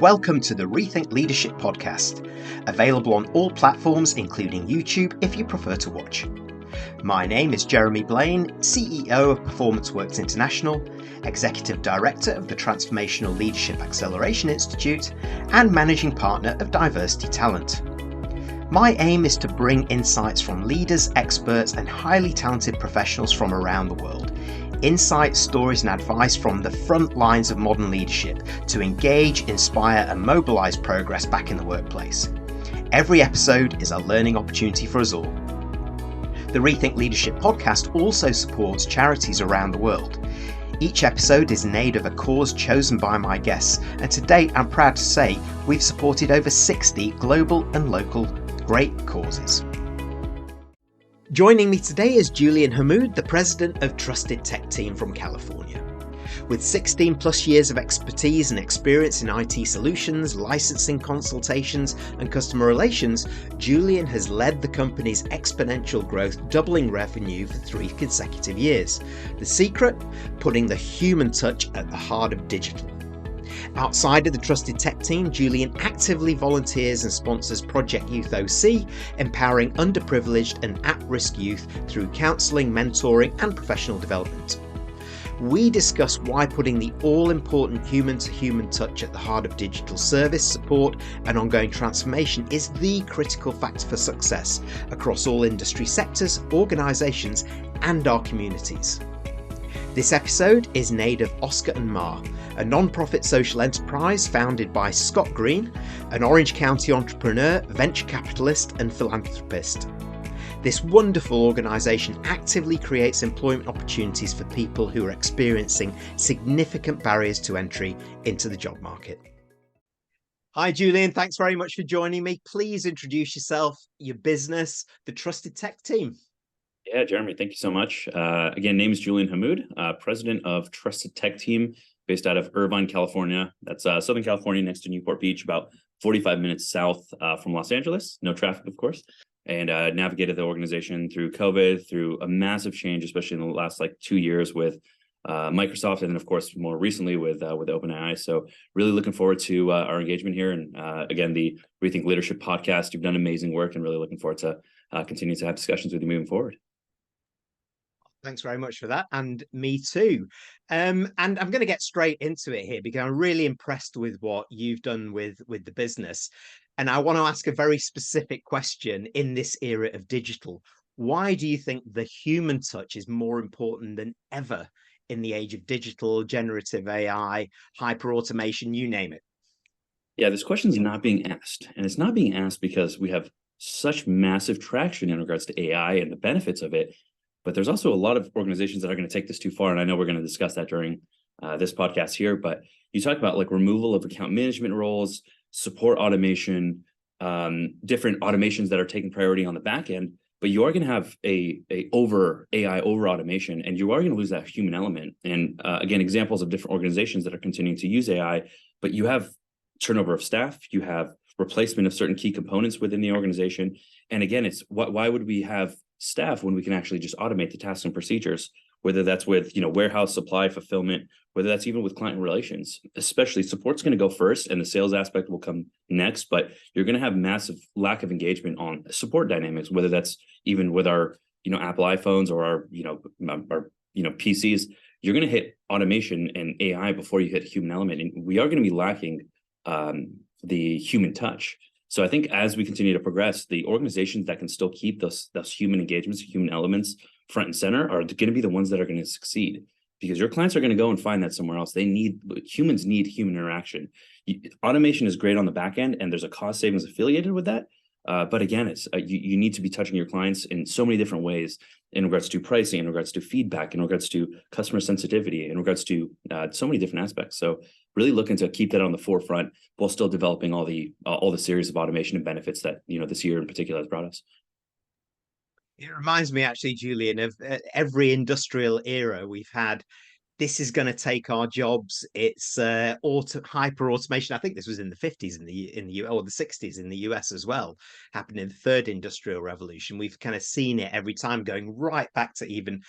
welcome to the Rethink Leadership podcast, available on all platforms including YouTube if you prefer to watch. My name is Jeremy Blain, CEO of Performance Works International, Executive Director of the Transformational Leadership Acceleration Institute, and Managing Partner of Diversity Talent. My aim is to bring insights from leaders, experts, and highly talented professionals from around the world. Insights, stories, and advice from the front lines of modern leadership to engage, inspire, and mobilize progress back in the workplace. Every episode is a learning opportunity for us all. The Rethink Leadership podcast also supports charities around the world. Each episode is in aid of a cause chosen by my guests, and to date, I'm proud to say we've supported over 60 global and local great causes. Joining me today is Julian Hamood, the president of Trusted Tech Team from California. With 16 plus years of expertise and experience in IT solutions, licensing, consultations, and customer relations, Julian has led the company's exponential growth, doubling revenue for 3 consecutive years. The secret? Putting the human touch at the heart of digital. Outside of the Trusted Tech Team, Julian actively volunteers and sponsors Project Youth OC, empowering underprivileged and at-risk youth through counselling, mentoring, and professional development. We discuss why putting the all-important human-to-human touch at the heart of digital service, support, and ongoing transformation is the critical factor for success across all industry sectors, organisations, and our communities. This episode is in aid of Oscar and Ma, a non-profit social enterprise founded by Scott Green, an Orange County entrepreneur, venture capitalist, and philanthropist. This wonderful organisation actively creates employment opportunities for people who are experiencing significant barriers to entry into the job market. Hi, Julian. Thanks very much for joining me. Please introduce yourself, your business, the Trusted Tech Team. Yeah, Jeremy, thank you so much. Again, name is Julian Hamood, president of Trusted Tech Team, based out of Irvine, California. That's Southern California, next to Newport Beach, about 45 minutes south from Los Angeles. No traffic, of course. And navigated the organization through COVID, through a massive change, especially in the last 2 years with Microsoft, and then of course more recently with OpenAI. So really looking forward to our engagement here, and again, the Rethink Leadership podcast. You've done amazing work, and really looking forward to continuing to have discussions with you moving forward. Thanks very much for that, and me too. And I'm going to get straight into it here because I'm really impressed with what you've done with the business. And I want to ask a very specific question in this era of digital. Why do you think the human touch is more important than ever in the age of digital, generative AI, hyper automation, you name it? Yeah, this question is not being asked, and it's not being asked because we have such massive traction in regards to AI and the benefits of it. But there's also a lot of organizations that are going to take this too far, and I know we're going to discuss that during this podcast here. But you talk about removal of account management roles, support automation, different automations that are taking priority on the back end. But you are going to have a over AI, over automation, and you are going to lose that human element. And again, examples of different organizations that are continuing to use AI, but you have turnover of staff, you have replacement of certain key components within the organization. And again, it's why would we have staff when we can actually just automate the tasks and procedures, whether that's with warehouse supply fulfillment, whether that's even with client relations. Especially support's going to go first and the sales aspect will come next, but you're going to have massive lack of engagement on support dynamics, whether that's even with our Apple iPhones or our PCs. You're going to hit automation and AI before you hit human element, and we are going to be lacking the human touch. So I think as we continue to progress, the organizations that can still keep those human engagements, human elements front and center are going to be the ones that are going to succeed, because your clients are going to go and find that somewhere else. Humans need human interaction. Automation is great on the back end, and there's a cost savings affiliated with that. But again, it's you need to be touching your clients in so many different ways, in regards to pricing, in regards to feedback, in regards to customer sensitivity, in regards to so many different aspects. So really looking to keep that on the forefront while still developing all the series of automation and benefits that this year in particular has brought us. It reminds me actually, Julian, of every industrial era we've had. This is going to take our jobs. It's hyper automation. I think this was in the 50s in the or the 60s in the US as well. Happened in the third industrial revolution. We've kind of seen it every time, going right back to even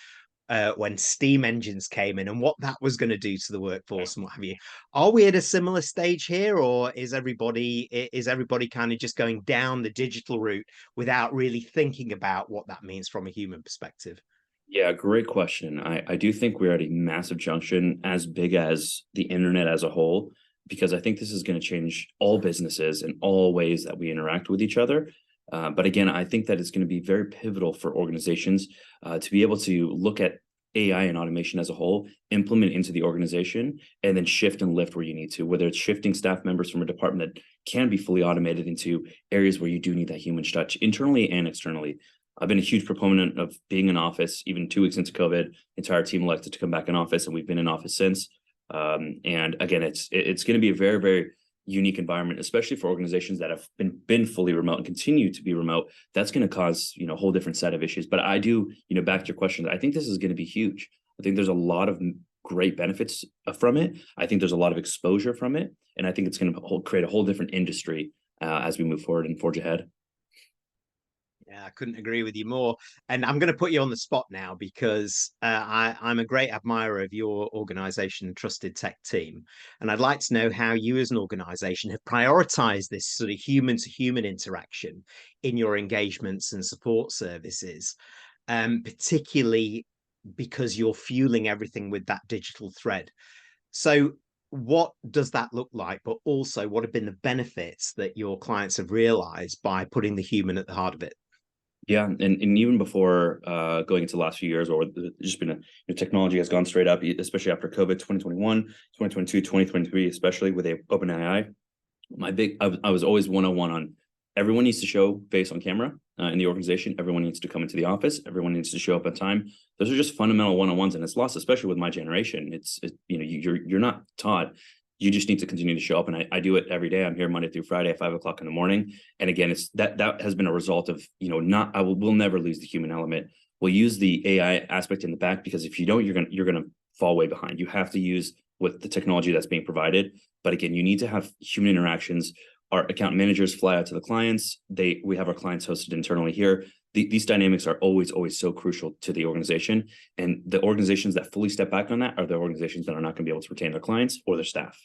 when steam engines came in and what that was going to do to the workforce and what have you. Are we at a similar stage here, or is everybody kind of just going down the digital route without really thinking about what that means from a human perspective? Yeah, great question. I do think we're at a massive junction as big as the internet as a whole, because I think this is going to change all businesses and all ways that we interact with each other. But again, I think that it's going to be very pivotal for organizations to be able to look at AI and automation as a whole, implement into the organization, and then shift and lift where you need to, whether it's shifting staff members from a department that can be fully automated into areas where you do need that human touch internally and externally. I've been a huge proponent of being in office. Even 2 weeks into COVID, the entire team elected to come back in office, and we've been in office since. And again, it's going to be a very, very unique environment, especially for organizations that have been fully remote and continue to be remote. That's going to cause a whole different set of issues. But I do, back to your question, I think this is going to be huge. I think there's a lot of great benefits from it. I think there's a lot of exposure from it, and I think it's going to create a whole different industry as we move forward and forge ahead. Yeah, I couldn't agree with you more. And I'm going to put you on the spot now because I'm a great admirer of your organization, Trusted Tech Team. And I'd like to know how you as an organization have prioritized this sort of human to human interaction in your engagements and support services, particularly because you're fueling everything with that digital thread. So, what does that look like? But also, what have been the benefits that your clients have realized by putting the human at the heart of it? Yeah, and even before going into the last few years, or just been technology has gone straight up, especially after COVID, 2021, 2022, 2023, especially with OpenAI. I was always 101 on everyone needs to show face on camera in the organization. Everyone needs to come into the office. Everyone needs to show up on time. Those are just fundamental 101s, and it's lost, especially with my generation. You're not taught. You just need to continue to show up, and I do it every day. I'm here Monday through Friday at 5 o'clock in the morning. And again, it's that has been a result of not we'll never lose the human element. We'll use the AI aspect in the back, because if you don't, you're gonna fall way behind. You have to use with the technology that's being provided. But again, you need to have human interactions. Our account managers fly out to the clients. We have our clients hosted internally here. These dynamics are always so crucial to the organization. And the organizations that fully step back on that are the organizations that are not going to be able to retain their clients or their staff.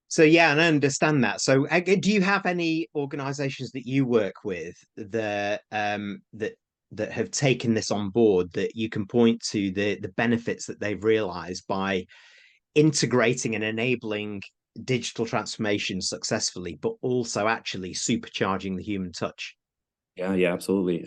So yeah, and I understand that. So do you have any organizations that you work with that have taken this on board, that you can point to the benefits that they've realized by integrating and enabling digital transformation successfully, but also actually supercharging the human touch? Yeah, absolutely.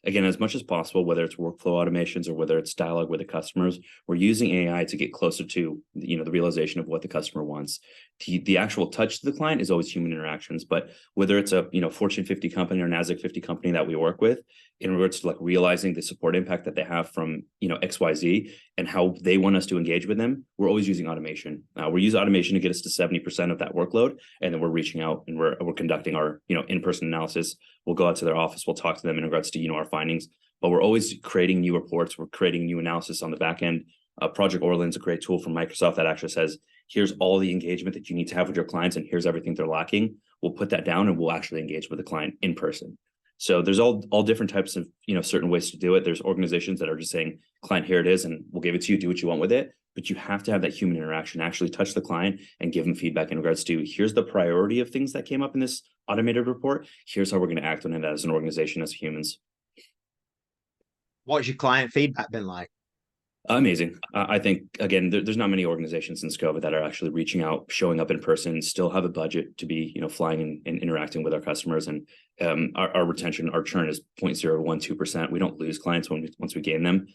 Again, as much as possible, whether it's workflow automations or whether it's dialogue with the customers, we're using AI to get closer to the realization of what the customer wants. The actual touch to the client is always human interactions, but whether it's a Fortune 50 company or NASDAQ 50 company that we work with, in regards to like realizing the support impact that they have from XYZ and how they want us to engage with them, we're always using automation. We use automation to get us to 70% of that workload, and then we're reaching out and we're conducting our in-person analysis. We'll go out to their office, we'll talk to them in regards to our findings, but we're always creating new reports, we're creating new analysis on the back end. Project Orland's a great tool from Microsoft that actually says, here's all the engagement that you need to have with your clients, and here's everything they're lacking. We'll put that down and we'll actually engage with the client in person. So there's all different types of certain ways to do it. There's organizations that are just saying, client, here it is, and we'll give it to you, do what you want with it. But you have to have that human interaction, actually touch the client and give them feedback in regards to, here's the priority of things that came up in this automated report. Here's how we're going to act on it as an organization, as humans. What's your client feedback been like? Amazing. I think, again, there's not many organizations since COVID that are actually reaching out, showing up in person, still have a budget to be, flying and interacting with our customers. And our retention, our churn is 0.012%. We don't lose clients once we gain them.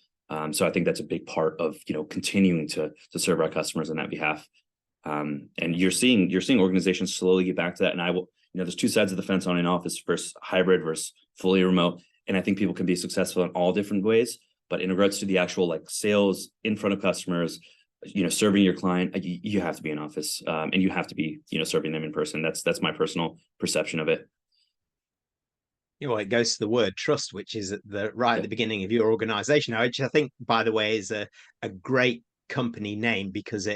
So I think that's a big part of, continuing to serve our customers on that behalf. And you're seeing organizations slowly get back to that. And I will, there's two sides of the fence on an office versus hybrid versus fully remote. And I think people can be successful in all different ways. But in regards to the actual like sales in front of customers, serving your client, you have to be in office, and you have to be, serving them in person. That's my personal perception of it. It goes to the word trust, which is at the beginning of your organization, which I think, by the way, is a great company name, because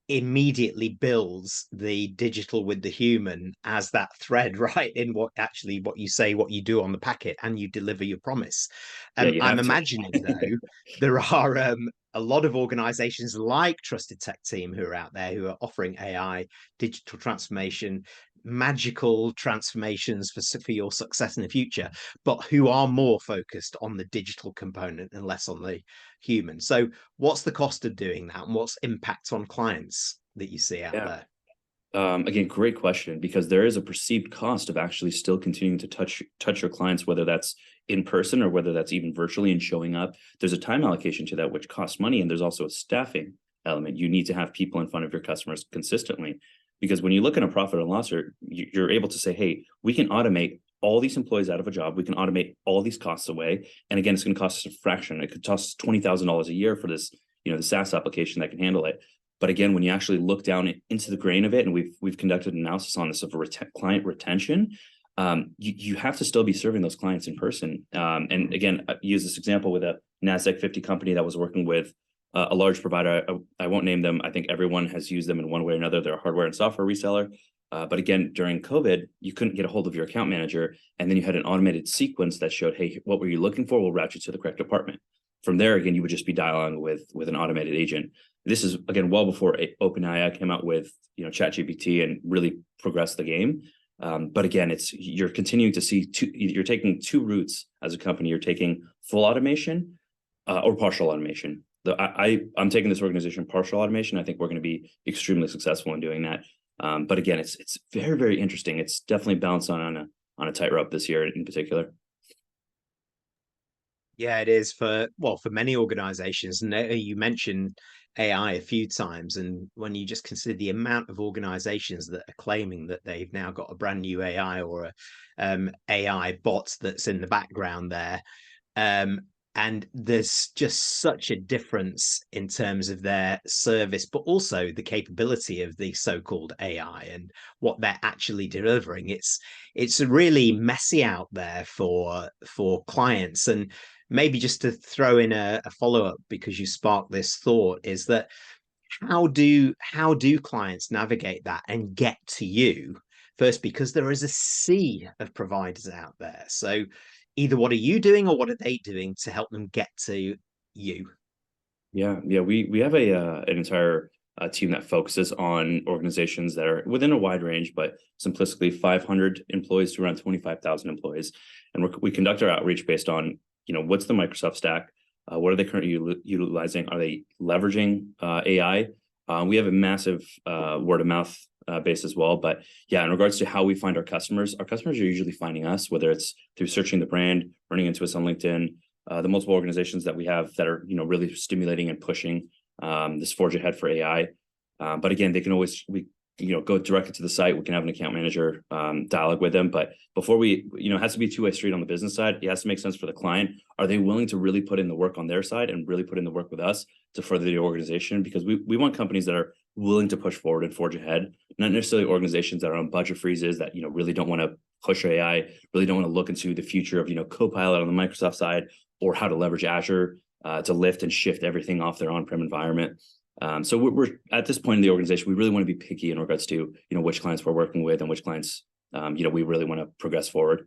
immediately builds the digital with the human as that thread, right, in what you say, what you do on the packet, and you deliver your promise. Yeah, you I'm have to. imagining though there are a lot of organizations like Trusted Tech Team who are out there who are offering AI, digital transformation, magical transformations for your success in the future, but who are more focused on the digital component and less on the human. So what's the cost of doing that, and what's impact on clients that you see out Yeah. there? Again, great question, because there is a perceived cost of actually still continuing to touch your clients, whether that's in person or whether that's even virtually and showing up. There's a time allocation to that, which costs money, and there's also a staffing element. You need to have people in front of your customers consistently, because when you look at a profit and loss, you're able to say, hey, we can automate all these employees out of a job. We can automate all these costs away. And again, it's going to cost us a fraction. It could cost $20,000 a year for this, the SaaS application that can handle it. But again, when you actually look down into the grain of it, and we've conducted analysis on this of client retention, you have to still be serving those clients in person. And again, I use this example with a NASDAQ 50 company that was working with a large provider. I won't name them. I think everyone has used them in one way or another. They're a hardware and software reseller. But again, during COVID, you couldn't get a hold of your account manager. And then you had an automated sequence that showed, hey, what were you looking for? We'll route you to the correct department. From there, again, you would just be dialoguing with an automated agent. This is, again, well before OpenAI came out with ChatGPT and really progressed the game. But again, you're continuing to see you're taking two routes as a company. You're taking full automation or partial automation. I'm taking this organization partial automation. I think we're going to be extremely successful in doing that. But again, it's very, very interesting. It's definitely balanced on a tightrope this year in particular. Yeah, it is for many organizations. And you mentioned AI a few times. And when you just consider the amount of organizations that are claiming that they've now got a brand new AI or a AI bot that's in the background there, um, and there's just such a difference in terms of their service, but also the capability of the so-called AI and what they're actually delivering. It's really messy out there for clients. And maybe just to throw in a follow-up, because you sparked this thought, is that how do clients navigate that and get to you first, because there is a sea of providers out there. So either what are you doing or what are they doing to help them get to you? Yeah. We have an entire team that focuses on organizations that are within a wide range, but simplistically 500 employees to around 25,000 employees, and we conduct our outreach based on what's the Microsoft stack, what are they currently utilizing, are they leveraging AI? We have a massive word of mouth base as well, but yeah, in regards to how we find our customers are usually finding us, whether it's through searching the brand, running into us on LinkedIn. The multiple organizations that we have that are really stimulating and pushing this forge ahead for AI. But again, they can always go directly to the site. We can have an account manager dialogue with them. But before it has to be a two-way street on the business side. It has to make sense for the client. Are they willing to really put in the work on their side and really put in the work with us to further the organization? Because we want companies that are willing to push forward and forge ahead, not necessarily organizations that are on budget freezes that really don't want to push AI, really don't want to look into the future of Copilot on the Microsoft side, or how to leverage Azure to lift and shift everything off their on-prem environment. So we're at this point in the organization, we really want to be picky in regards to which clients we're working with and which clients we really want to progress forward.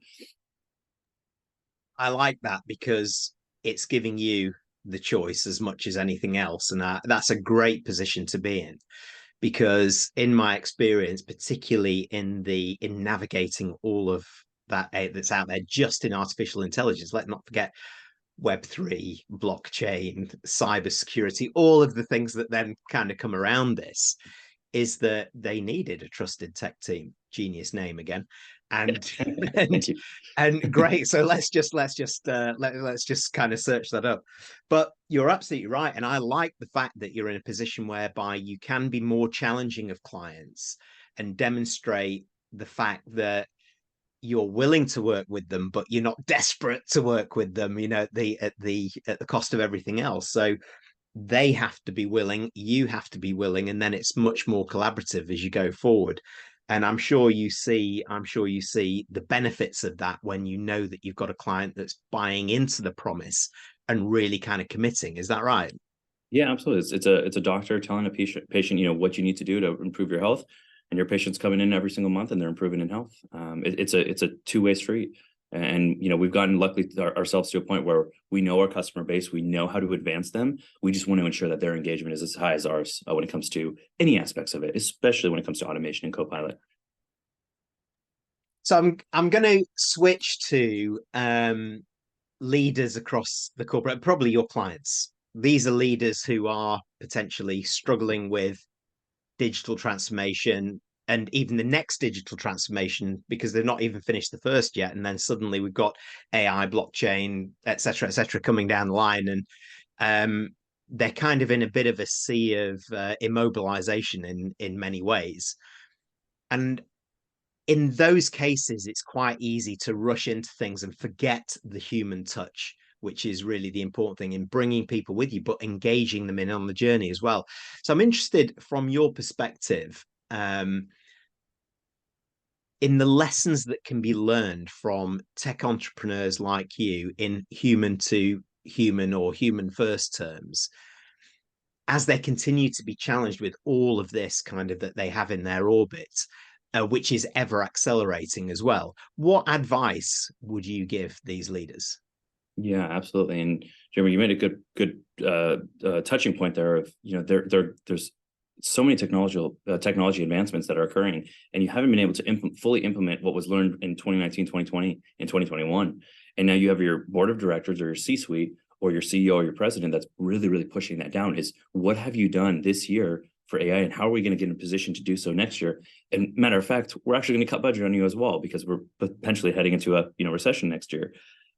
I like that, because it's giving you the choice as much as anything else. And that's a great position to be in, because in my experience, particularly in navigating all of that that's out there just in artificial intelligence, let's not forget Web3, blockchain, cybersecurity, all of the things that then kind of come around this, is that they needed a trusted tech team. Genius name again. And Thank and you. and great. So let's just kind of search that up. But you're absolutely right. And I like the fact that you're in a position whereby you can be more challenging of clients and demonstrate the fact that you're willing to work with them, but you're not desperate to work with them, at the cost of everything else. So they have to be willing, you have to be willing, and then it's much more collaborative as you go forward. And I'm sure you see the benefits of that when you know that you've got a client that's buying into the promise and really kind of committing. Is that right? Yeah, absolutely. It's a doctor telling a patient, what you need to do to improve your health, and your patient's coming in every single month and they're improving in health. It's a two-way street, and we've gotten luckily ourselves to a point where we know our customer base, we know how to advance them. We just want to ensure that their engagement is as high as ours when it comes to any aspects of it, especially when it comes to automation and Copilot. So I'm going to switch to leaders across the corporate, probably your clients. These are leaders who are potentially struggling with digital transformation and even the next digital transformation because they've not even finished the first yet. And then suddenly we've got AI, blockchain, et cetera, coming down the line. And they're kind of in a bit of a sea of immobilization in many ways. And in those cases, it's quite easy to rush into things and forget the human touch, which is really the important thing in bringing people with you, but engaging them in on the journey as well. So I'm interested from your perspective in the lessons that can be learned from tech entrepreneurs like you in human to human or human first terms as they continue to be challenged with all of this kind of that they have in their orbit, which is ever accelerating as well. What advice would you give these leaders? Yeah, absolutely. And Jeremy, you made a good touching point there of, there's so many technology advancements that are occurring, and you haven't been able to fully implement what was learned in 2019, 2020, and 2021. And now you have your board of directors or your C-suite or your CEO or your president that's really, really pushing that down is what have you done this year for AI, and how are we going to get in a position to do so next year? And matter of fact, we're actually going to cut budget on you as well because we're potentially heading into a recession next year.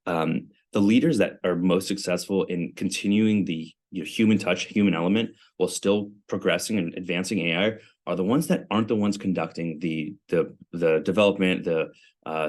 The leaders that are most successful in continuing the human touch, human element, while still progressing and advancing AI, are the ones that aren't the ones conducting the development, the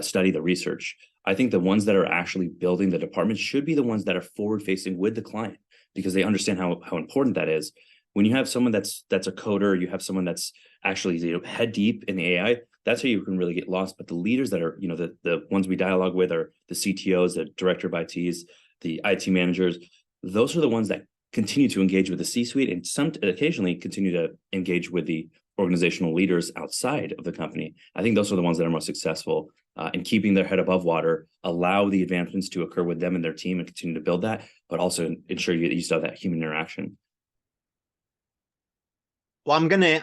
study, the research. I think the ones that are actually building the department should be the ones that are forward facing with the client because they understand how important that is. When you have someone that's a coder, you have someone that's actually head deep in the AI, that's how you can really get lost. But the leaders that are, the ones we dialogue with are the CTOs, the director of ITs, the IT managers. Those are the ones that continue to engage with the C-suite and occasionally continue to engage with the organizational leaders outside of the company. I think those are the ones that are most successful in keeping their head above water, allow the advancements to occur with them and their team and continue to build that, but also ensure you still have that human interaction. Well, I'm gonna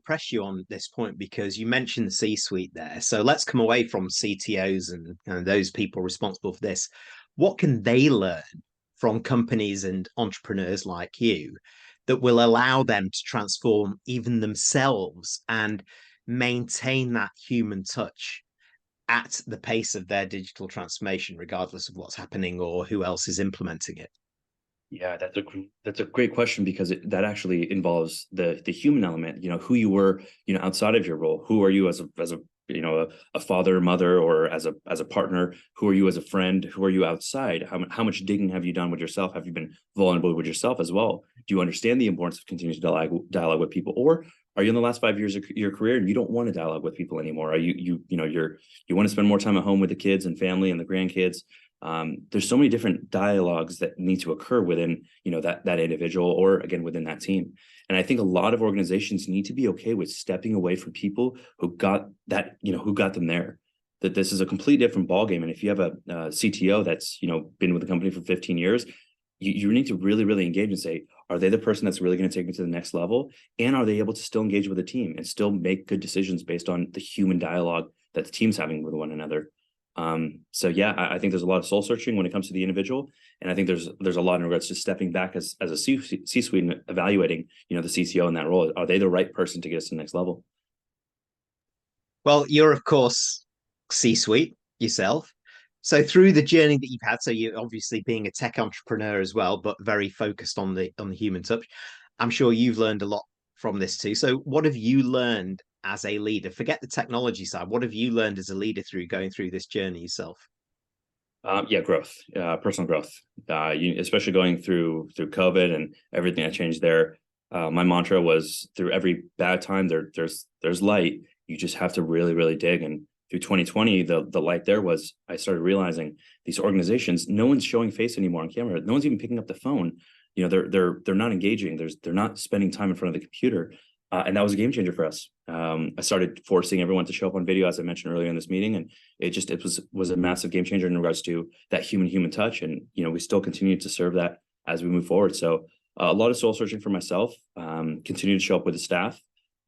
press you on this point because you mentioned the C-suite there. So let's come away from CTOs and those people responsible for this. What can they learn from companies and entrepreneurs like you that will allow them to transform even themselves and maintain that human touch at the pace of their digital transformation, regardless of what's happening or who else is implementing it? Yeah, that's a great question because that actually involves the human element. Who you were, outside of your role. Who are you as a a father, mother, or as a partner? Who are you as a friend? Who are you outside? How much digging have you done with yourself? Have you been vulnerable with yourself as well? Do you understand the importance of continuous dialogue with people, or are you in the last 5 years of your career and you don't want to dialogue with people anymore? Are you want to spend more time at home with the kids and family and the grandkids? There's so many different dialogues that need to occur within that individual or again within that team. And I think a lot of organizations need to be okay with stepping away from people who got them there. That this is a completely different ballgame. And if you have a CTO that's been with the company for 15 years, you need to really, really engage and say, are they the person that's really going to take me to the next level? And are they able to still engage with the team and still make good decisions based on the human dialogue that the team's having with one another? So yeah, I think there's a lot of soul searching when it comes to the individual, and I think there's a lot in regards to stepping back as a C-suite and evaluating the CCO in that role. Are they the right person to get us to the next level? Well, you're of course C-suite yourself. So through the journey that you've had, so you're obviously being a tech entrepreneur as well, but very focused on the human touch. I'm sure you've learned a lot from this too. So what have you learned as a leader? Forget the technology side. What have you learned as a leader through going through this journey yourself? Yeah, growth, personal growth. Especially going through COVID and everything that changed there. My mantra was through every bad time there's light. You just have to really, really dig. And through 2020, the light there was I started realizing these organizations, no one's showing face anymore on camera. No one's even picking up the phone. they're not engaging. They're not spending time in front of the computer. And that was a game changer for us. I started forcing everyone to show up on video, as I mentioned earlier in this meeting, and it was a massive game changer in regards to that human touch. And we still continue to serve that as we move forward. So a lot of soul searching for myself. Continue to show up with the staff.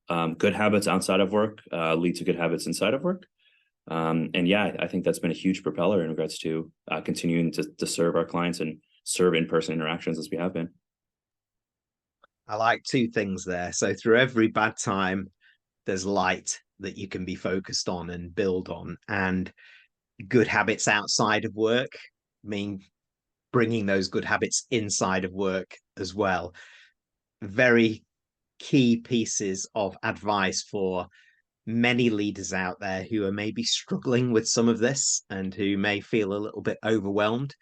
Good habits outside of work lead to good habits inside of work. And yeah, I think that's been a huge propeller in regards to continuing to serve our clients and serve in-person interactions as we have been. I like two things there. So through every bad time, there's light that you can be focused on and build on, and good habits outside of work mean bringing those good habits inside of work as well. Very key pieces of advice for many leaders out there who are maybe struggling with some of this and who may feel a little bit overwhelmed.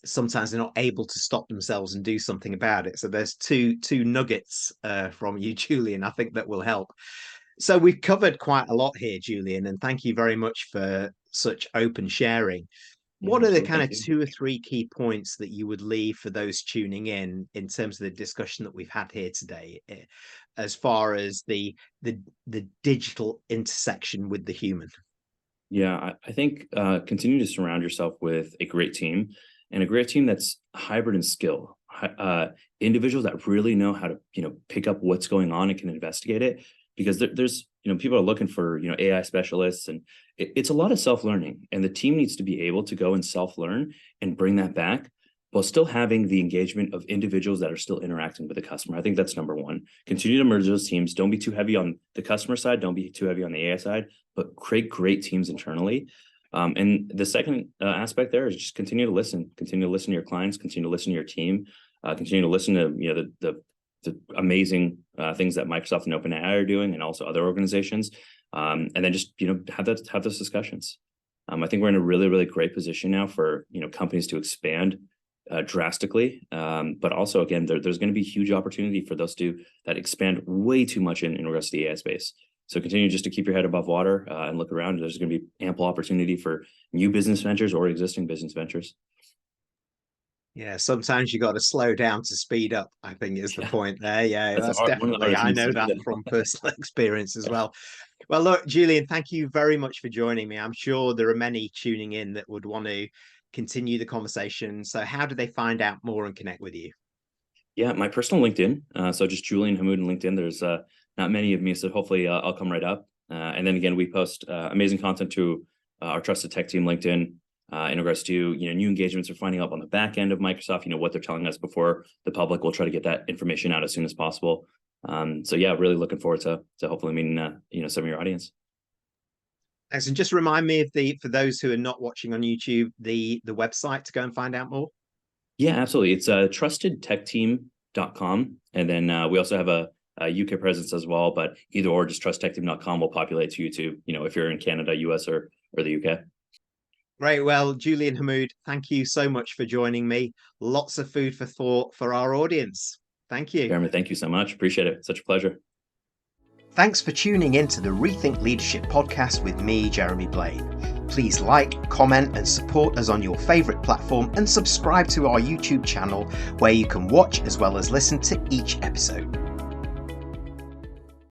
Sometimes they're not able to stop themselves and do something about it. So there's two nuggets from you, Julian, I think that will help. So we've covered quite a lot here, Julian, and thank you very much for such open sharing. What are the kind of 2 or 3 key points that you would leave for those tuning in terms of the discussion that we've had here today, as far as the digital intersection with the human? Yeah, I think continue to surround yourself with a great team, and a great team that's hybrid in skill. Individuals that really know how to pick up what's going on and can investigate it, because there's people are looking for AI specialists, and it's a lot of self-learning, and the team needs to be able to go and self-learn and bring that back while still having the engagement of individuals that are still interacting with the customer. I think that's number one. Continue to merge those teams. Don't be too heavy on the customer side. Don't be too heavy on the AI side, but create great teams internally. And the second aspect there is just continue to listen to your clients, continue to listen to your team, continue to listen to the amazing things that Microsoft and OpenAI are doing, and also other organizations, and then just have those discussions. I think we're in a really, really great position now for companies to expand drastically, but also again there's going to be huge opportunity for those that expand way too much in regards to the AI space. So continue just to keep your head above water and look around. There's going to be ample opportunity for new business ventures or existing business ventures. Yeah, sometimes you got to slow down to speed up, I think is the point there. Yeah, that's definitely, I know that from personal experience as well. Well, look, Julian, thank you very much for joining me. I'm sure there are many tuning in that would want to continue the conversation. So how do they find out more and connect with you? Yeah, my personal LinkedIn. So just Julian Hamood on LinkedIn. There's not many of me, so hopefully I'll come right up. And then again, we post amazing content to our Trusted Tech Team LinkedIn in regards to new engagements we're finding out on the back end of Microsoft. What they're telling us before the public. We'll try to get that information out as soon as possible. So yeah, really looking forward to hopefully meeting some of your audience. Thanks. And just remind me of for those who are not watching on YouTube, the website to go and find out more. Yeah, absolutely. It's trustedtechteam.com, and then we also have a UK presence as well. But either or, just trusttechteam.com will populate to YouTube. If you're in Canada, US, or the UK. Great. Well, Julian Hamood, thank you so much for joining me. Lots of food for thought for our audience. Thank you. Jeremy, thank you so much. Appreciate it. Such a pleasure. Thanks for tuning in to the Rethink Leadership podcast with me, Jeremy Blain. Please like, comment, and support us on your favourite platform, and subscribe to our YouTube channel where you can watch as well as listen to each episode.